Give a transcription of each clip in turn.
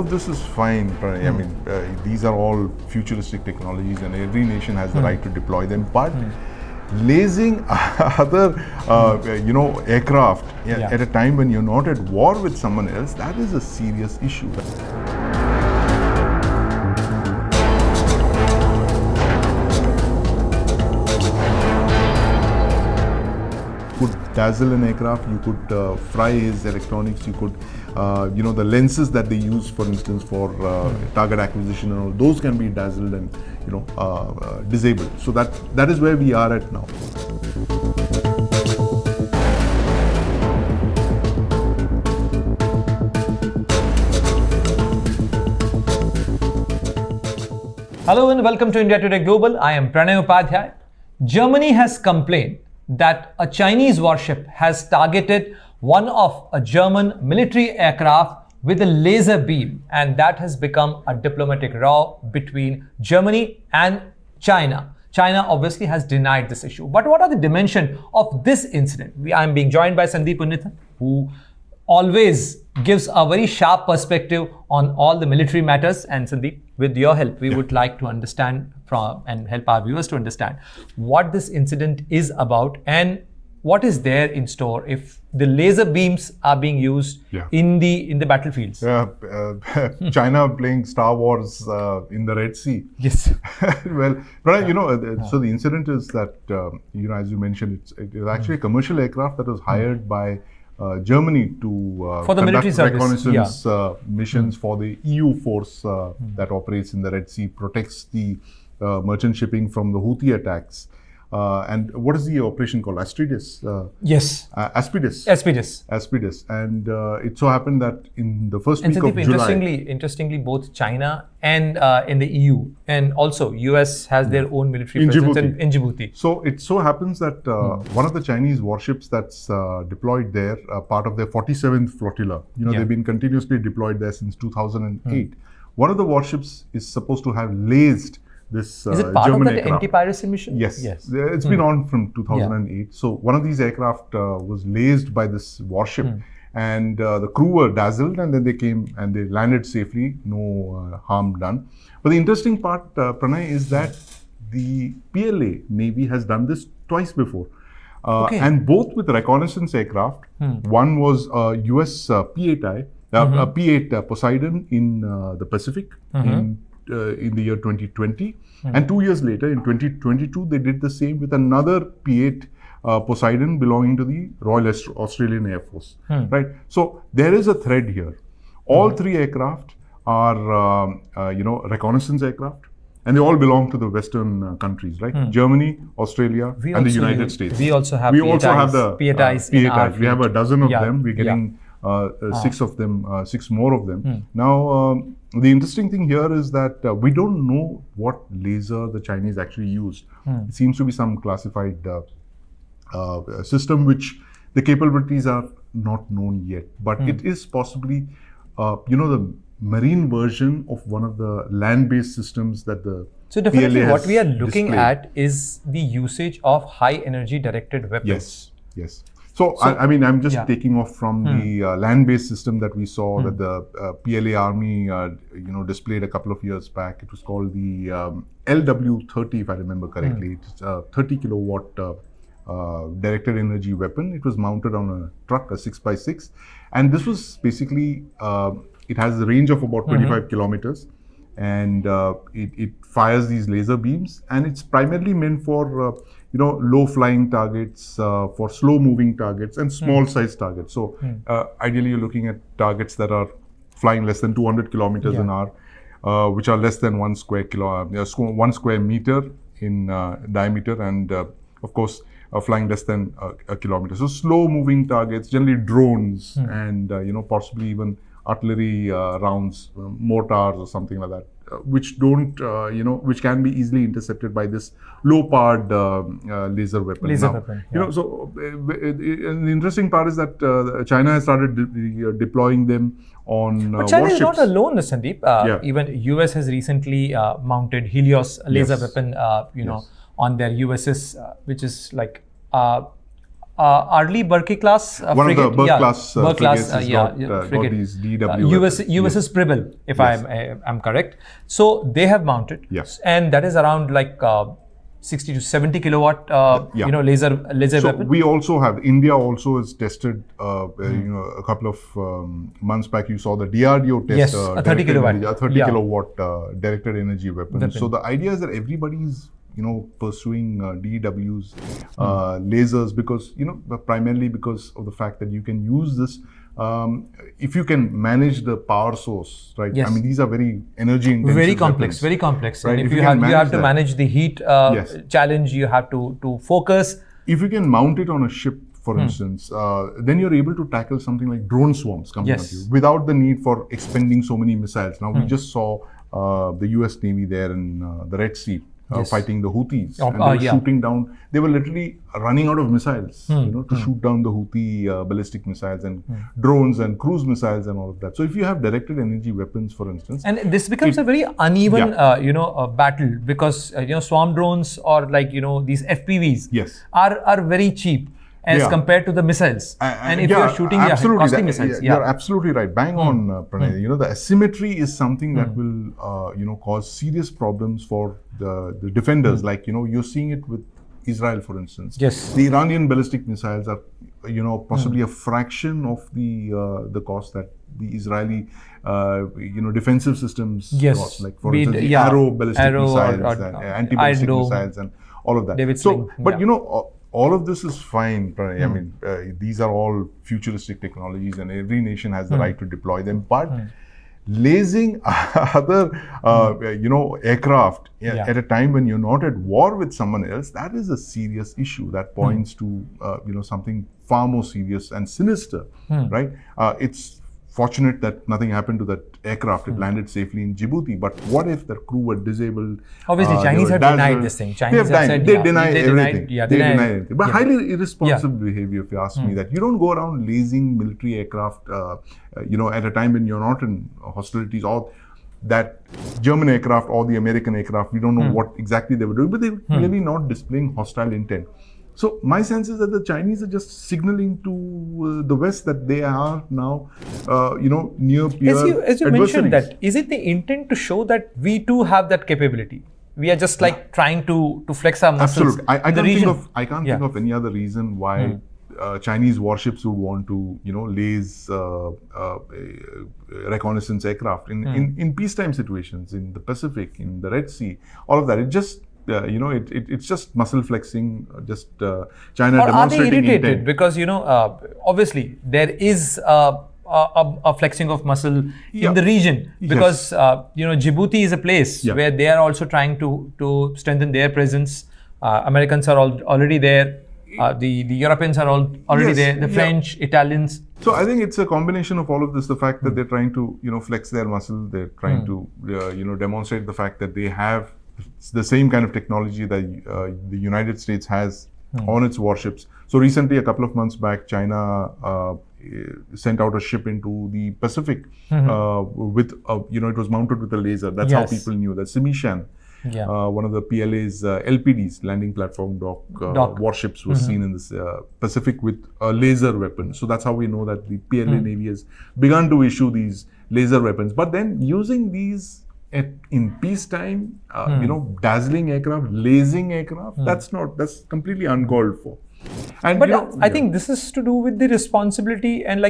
of this is fine. I mean, these are all futuristic technologies, and every nation has the right to deploy them. But lasing other, aircraft at a time when you're not at war with someone else, that is a serious issue. Dazzle an aircraft, you could fry his electronics, you could, the lenses that they use, for instance, for target acquisition and all, those can be dazzled and, disabled. So that is where we are at now. Hello and welcome to India Today Global. I am Pranay Upadhyay. Germany has complained that a Chinese warship has targeted one of a German military aircraft with a laser beam, and that has become a diplomatic row between Germany and China. China obviously has denied this issue. But what are the dimensions of this incident? I am being joined by Sandeep Unnithan, who always gives a very sharp perspective on all the military matters. And Sandeep, with your help, we would like to understand and help our viewers to understand what this incident is about and what is there in store if the laser beams are being used in the battlefields. China playing Star Wars in the Red Sea. Yes. Well, but so the incident is that, as you mentioned, it is actually a commercial aircraft that was hired by Germany to for the military service, reconnaissance missions for the EU force that operates in the Red Sea, protects the merchant shipping from the Houthi attacks. And what is the operation called? Aspides? Yes. Aspides. Aspides. And it so happened that in the first week Sandeep, of July... Interestingly, both China and in the EU, and also US has their own military presence in Djibouti. So it so happens that one of the Chinese warships that's deployed there, part of their 47th flotilla, they've been continuously deployed there since 2008. One of the warships is supposed to have lased this is it part German of that aircraft. anti-piracy mission? Yes. It's been on from 2008. So one of these aircraft was lased by this warship, and the crew were dazzled, and then they came and they landed safely, no harm done. But the interesting part, Pranay, is that the PLA Navy has done this twice before. And both with reconnaissance aircraft. One was US P8I, P8 Poseidon in the Pacific in the year 2020, and 2 years later in 2022 they did the same with another P8 Poseidon belonging to the Royal Australian Air Force. Right, so there is a thread here. All three aircraft are reconnaissance aircraft, and they all belong to the Western countries, right? Germany, Australia, and the United States. We also have the P8Is in our P8Is. We have a dozen of them. We're getting 6 of them, 6 more of them. Now, the interesting thing here is that we don't know what laser the Chinese actually used. It seems to be some classified system which the capabilities are not known yet. But it is possibly, the marine version of one of the land-based systems that the So definitely PLA what we are looking displayed. at is the usage of high energy directed weapons. Yes. So I'm just taking off from the land-based system that we saw that the PLA Army, displayed a couple of years back. It was called the LW30, if I remember correctly. It's a 30 kilowatt directed energy weapon. It was mounted on a truck, a 6x6, and this was basically it has a range of about 25 kilometers, and it fires these laser beams, and it's primarily meant for low flying targets, for slow moving targets and small size targets. So ideally you're looking at targets that are flying less than 200 kilometers an hour, which are less than 1 square meter in diameter, and of course flying less than a kilometer. So slow moving targets, generally drones, and possibly even artillery rounds, mortars or something like that, which don't, which can be easily intercepted by this low-powered laser weapon. So the interesting part is that China has started deploying them on But China warships. is not alone, Sandeep. Even US has recently mounted Helios laser weapon, on their USS, which is like Arleigh Burke class one frigate. of the Burke class Burke class, frigates got frigate. these DW USS Preble, if I'm correct. So they have mounted, and that is around like 60 to 70 kilowatt, laser so weapon. we also have, India also has tested, a couple of months back, you saw the DRDO test. Yes, a 30 kilowatt. A 30 kilowatt directed energy weapon. So the idea is that everybody's, pursuing DWs, lasers, because, primarily because of the fact that you can use this, if you can manage the power source, right? Yes. I mean, these are very energy intensive very complex, right? And if you have to manage the heat challenge, you have to focus. If you can mount it on a ship, for instance, then you're able to tackle something like drone swarms coming at you without the need for expending so many missiles. Now, we just saw the US Navy there in the Red Sea. Fighting the Houthis, and they were shooting down. They were literally running out of missiles, to shoot down the Houthi ballistic missiles and drones and cruise missiles and all of that. So if you have directed energy weapons, for instance, and this becomes a very uneven, battle, because swarm drones or these FPVs are very cheap as compared to the missiles. And if you're shooting costly missiles, you're absolutely right. Bang on, Pranay. The asymmetry is something that will, cause serious problems for the defenders. Like, you're seeing it with Israel, for instance. Yes. The Iranian ballistic missiles are, possibly a fraction of the cost that the Israeli, defensive systems cost. Like, for instance, the Arrow ballistic missiles, and anti-ballistic missiles, and all of that. All of this is fine, Pranay. I mean, these are all futuristic technologies, and every nation has the right to deploy them. But lasing other, aircraft at a time when you're not at war with someone else, that is a serious issue. That points to, something far more serious and sinister, right? It's fortunate that nothing happened to that aircraft. It landed safely in Djibouti. But what if the crew were disabled? Obviously, Chinese have denied this thing. Chinese have said, they deny everything. They deny everything. But highly irresponsible behavior, if you ask me. That you don't go around lasing military aircraft, at a time when you're not in hostilities, or that German aircraft or the American aircraft. We don't know what exactly they were doing, but they were clearly not displaying hostile intent. So my sense is that the Chinese are just signaling to the West that they are now, near peer as you mentioned, that is it the intent to show that we too have that capability? We are just trying to flex our muscles. Absolutely. I can't think of any other reason why Chinese warships would want to, laze reconnaissance aircraft in peacetime situations, in the Pacific, in the Red Sea, all of that. It just it's just muscle flexing, just China or demonstrating are they irritated intent. Because obviously there is a flexing of muscle in the region, because Djibouti is a place where they are also trying to strengthen their presence. Americans are already there. The Europeans are already there. The French, Italians. So I think it's a combination of all of this. The fact that they're trying to flex their muscle. They're trying to demonstrate the fact that they have the same kind of technology that the United States has on its warships. So recently, a couple of months back, China sent out a ship into the Pacific with it was mounted with a laser. That's how people knew that Simishan, one of the PLA's LPDs, landing platform dock warships, was seen in this Pacific with a laser weapon. So that's how we know that the PLA Navy has begun to issue these laser weapons. But then using these in peacetime, dazzling aircraft, lasing aircraft, that's completely uncalled for. And but I think this is to do with the responsibility and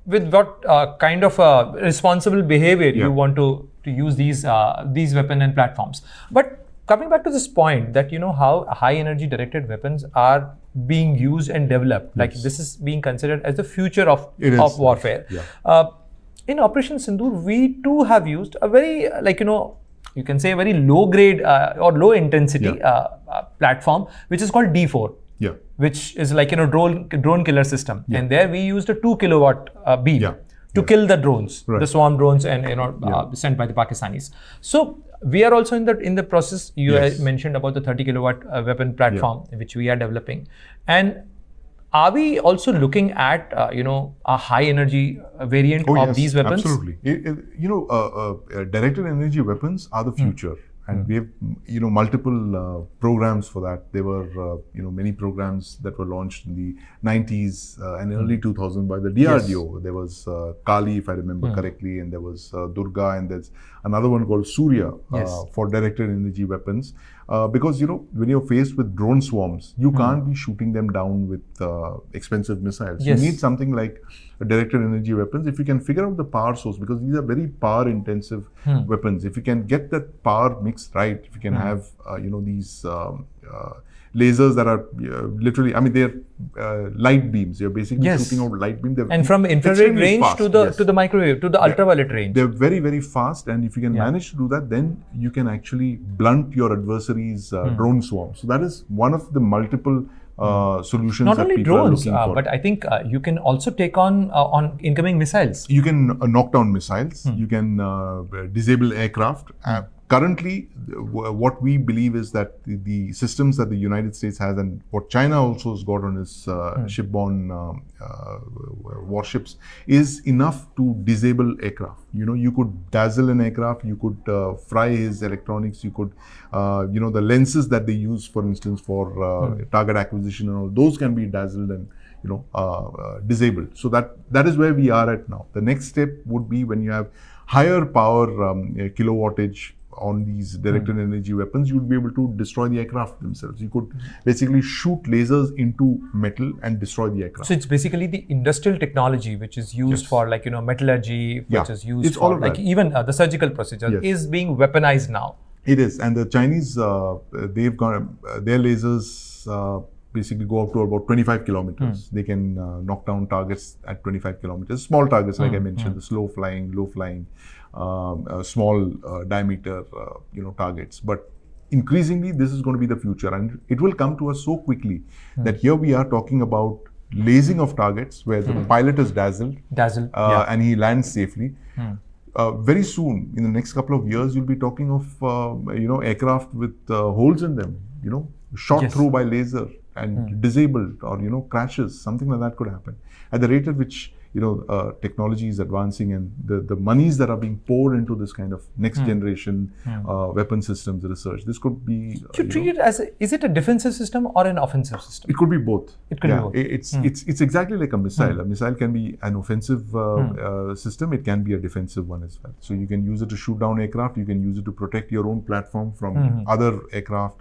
with what kind of responsible behavior you want to use these weapon and platforms. But coming back to this point that how high energy directed weapons are being used and developed, like this is being considered as the future of warfare. In Operation Sindoor, we too have used a very, you can say a very low grade or low intensity platform, which is called D4, which is drone killer system. And there we used a 2 kilowatt beam to kill the drones, the swarm drones, and sent by the Pakistanis. So we are also in the process. You mentioned about the 30 kilowatt weapon platform, which we are developing. And are we also looking at a high energy variant of these weapons? Absolutely. Directed energy weapons are the future, and we have multiple programs for that. There were many programs that were launched in the 90s and early 2000 by the DRDO. Yes. There was Kali, if I remember correctly, and there was Durga, and there's another one called Surya for directed energy weapons. Because when you're faced with drone swarms, you can't be shooting them down with expensive missiles. Yes. You need something like directed energy weapons. If you can figure out the power source, because these are very power intensive weapons, if you can get that power mix right, if you can have these lasers that are literally, they're light beams. You're basically shooting out light beams. And from infrared range fast, to the microwave, to the ultraviolet range. They're very, very fast. And if you can manage to do that, then you can actually blunt your adversary's drone swarm. So that is one of the multiple solutions Not that only people drones, are looking for. but I think you can also take on incoming missiles. You can knock down missiles. You can disable aircraft. Currently, what we believe is that the systems that the United States has, and what China also has got on its shipborne warships, is enough to disable aircraft. You could dazzle an aircraft, you could fry his electronics, you could, the lenses that they use, for instance, for target acquisition and all, those can be dazzled and disabled. So that is where we are at now. The next step would be when you have higher power kilowattage on these directed energy weapons, you would be able to destroy the aircraft themselves. You could basically shoot lasers into metal and destroy the aircraft. So it's basically the industrial technology which is used for metallurgy, which is used for even the surgical procedure is being weaponized now. It is, and the Chinese, they've got their lasers basically go up to about 25 kilometers. They can knock down targets at 25 kilometers. Small targets, like I mentioned, the slow flying, low flying, small diameter, targets. But increasingly, this is going to be the future, and it will come to us so quickly that here we are talking about lasing of targets where the pilot is dazzled, and he lands safely. Very soon, in the next couple of years, you'll be talking of aircraft with holes in them, shot through by laser and disabled, or crashes. Something like that could happen at the rate at which technology is advancing, and the monies that are being poured into this kind of next generation weapon systems research. This could be. You treat it as is it a defensive system or an offensive system? It could be both. It could be both. It's exactly like a missile. A missile can be an offensive system. It can be a defensive one as well. So you can use it to shoot down aircraft. You can use it to protect your own platform from other aircraft,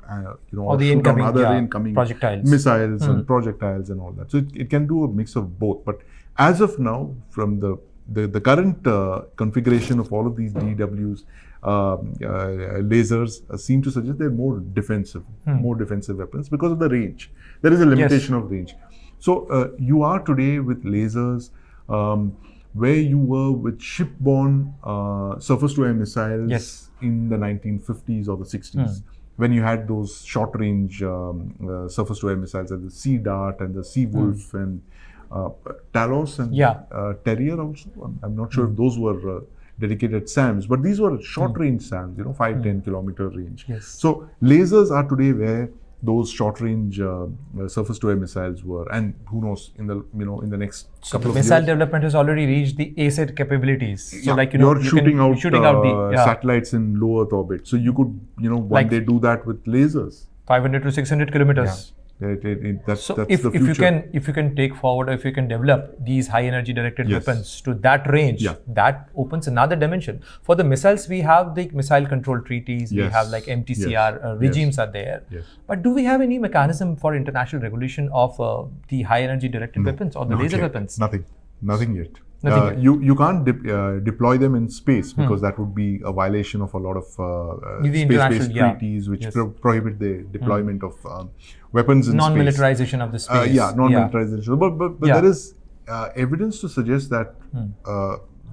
or the incoming, incoming projectiles, missiles and projectiles and all that. So it can do a mix of both. But as of now, from the current configuration of all of these DWs, lasers seem to suggest they're more defensive weapons because of the range. There is a limitation of range. So you are today with lasers where you were with shipborne surface-to-air missiles in the 1950s or the 60s. When you had those short-range surface-to-air missiles, like the Sea Dart and the Sea Wolf and Talos and Terrier also. I'm not sure if those were dedicated SAMs, but these were short-range SAMs, 5-10 kilometer range. So lasers are today where those short-range surface-to-air missiles were, and who knows, in the next couple of years. Missile development has already reached the ASAT capabilities. So you're shooting out the satellites in low Earth orbit. So you could, one day do that with lasers. 500 to 600 kilometers. That's so the if future. you can take forward, or if you can develop these high energy directed weapons to that range, that opens another dimension. For the missiles, we have the missile control treaties, we have like MTCR regimes are there. But do we have any mechanism for international regulation of the high energy directed weapons or the laser weapons? Nothing yet. You can't deploy them in space because that would be a violation of a lot of space-based treaties which prohibit the deployment of weapons in non-militarization of the space. Non-militarization. But there is evidence to suggest that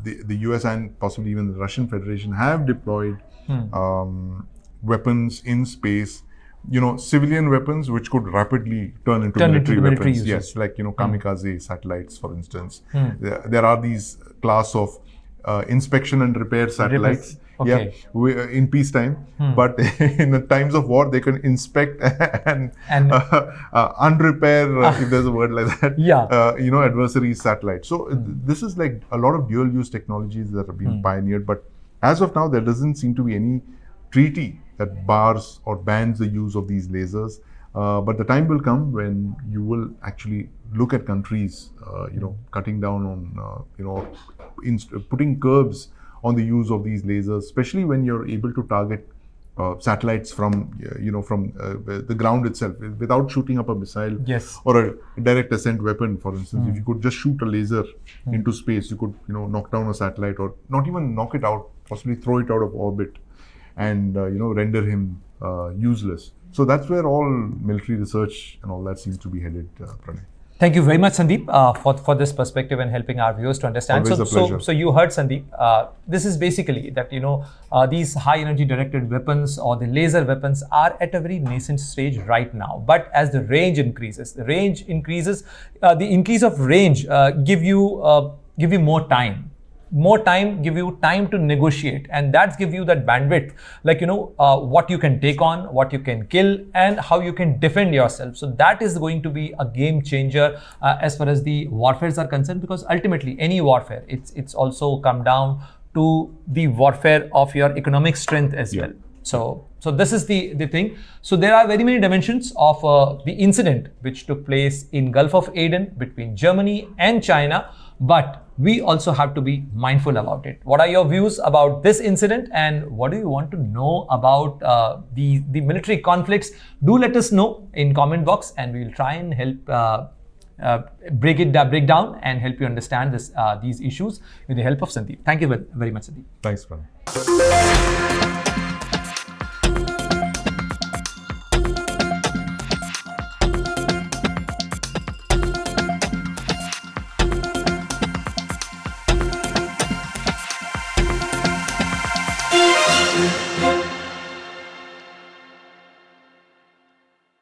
the US and possibly even the Russian Federation have deployed weapons in space. Civilian weapons which could rapidly turn into military weapons. Uses. Yes, like kamikaze satellites, for instance. There are these class of inspection and repair satellites. In peacetime, but in the times of war, they can inspect and unrepair, if there's a word like that. Adversary satellites. So this is like a lot of dual-use technologies that are being pioneered. But as of now, there doesn't seem to be any treaty that bars or bans the use of these lasers. But the time will come when you will actually look at countries, cutting down on, putting curbs on the use of these lasers, especially when you're able to target satellites from the ground itself without shooting up a missile. Yes. Or a direct ascent weapon, for instance. If you could just shoot a laser into space, you could knock down a satellite, or not even knock it out, possibly throw it out of orbit and render him useless. So that's where all military research and all that seems to be headed, Pranay. Thank you very much, Sandeep, for this perspective and helping our viewers to understand. Always a pleasure. So you heard, Sandeep. This is basically that these high energy directed weapons or the laser weapons are at a very nascent stage right now. But as the range increases, the increase of range give you more time. More time, give you time to negotiate, and that's give you that bandwidth, what you can take on, what you can kill, and how you can defend yourself. So that is going to be a game changer as far as the warfares are concerned, because ultimately any warfare, it's also come down to the warfare of your economic strength as well. So this is the thing. So there are very many dimensions of the incident which took place in Gulf of Aden between Germany and China, but we also have to be mindful about it. What are your views about this incident, and what do you want to know about the military conflicts? Do let us know in comment box, and we will try and help break down and help you understand these issues with the help of Sandeep. Thank you very much, Sandeep. Thanks, Pranay.